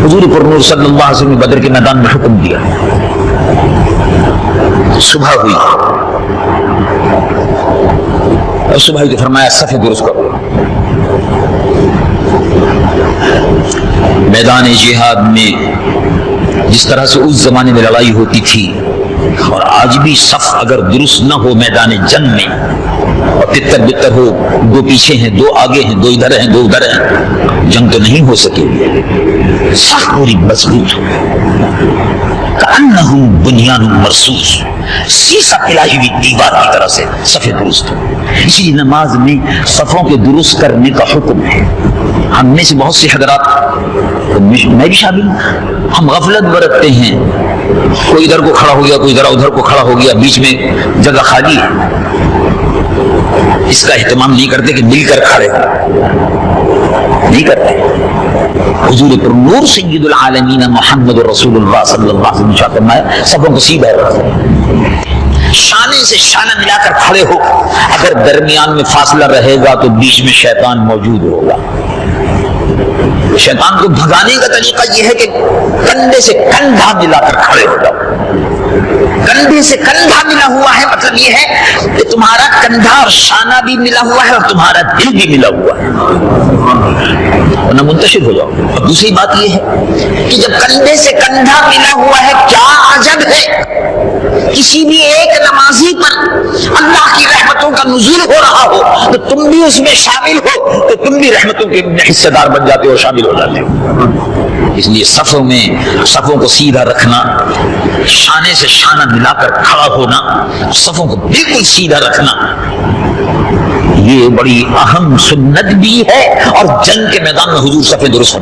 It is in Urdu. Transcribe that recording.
حضور پر نور صلی اللہ علیہ وسلم نے بدر کے میدان میں حکم دیا، صبح ہوئی اور صبح ہی فرمایا صف درست کرو۔ میدان جہاد میں جس طرح سے اس زمانے میں لڑائی ہوتی تھی اور آج بھی صف اگر درست نہ ہو میدان جنگ میں اور تتر بتر ہو، دو پیچھے ہیں دو آگے ہیں، دو ادھر ہیں دو ادھر ہیں، جنگ تو نہیں ہو سکے گی۔ صف پوری مضبوط ہو، کأنہم بنیان مرصوص، سیسا پلائی ہوئی دیوار کی طرح سے صف درست ہو۔ اسی لیے نماز میں صفوں کے درست کرنے کا حکم ہے۔ ہم میں سے بہت سے حضرات، میں بھی شامل ہوں، ہم غفلت برتتے ہیں، کوئی ادھر کو کھڑا ہو گیا کوئی ذرا ادھر کو کھڑا ہو گیا، بیچ میں جگہ خالی ہے، اس کا اہتمام نہیں کرتے کہ مل کر کھڑے ہوں، نہیں کرتے۔ حضور پر نور سید العالمین محمد رسول اللہ صلی اللہ علیہ وسلم نے فرمایا صفوں کو سیدھا رکھو، شانے سے شانہ ملا کر کھڑے ہو، اگر درمیان میں فاصلہ رہے گا تو بیچ میں شیطان موجود ہوگا۔ شیطان کو بھگانے کا طریقہ یہ ہے کہ کندھے سے کندھا ملا کر کھڑے ہو جاؤ۔ کندھے سے کندھا ملا ہوا ہے مطلب یہ ہے کہ تمہارا کندھا اور شانہ بھی ملا ہوا ہے اور تمہارا دل بھی ملا ہوا ہے، ورنہ منتشر ہو جاؤ۔ اور دوسری بات یہ ہے کہ جب کندھے سے کندھا ملا ہوا ہے، کیا عجب ہے کسی بھی ایک نمازی پر اللہ کی رحمتوں کا نزول ہو رہا ہو تو تم بھی اس میں شامل ہو، تو تم بھی رحمتوں کے حصے دار بن جاتے ہو، شامل ہو جاتے ہو۔ اس لیے صفوں میں صفوں کو سیدھا رکھنا، شانے سے شانہ ملا کر کھڑا ہونا، صفوں کو بالکل سیدھا رکھنا، یہ بڑی اہم سنت بھی ہے، اور جنگ کے میدان میں حضور صفیں درست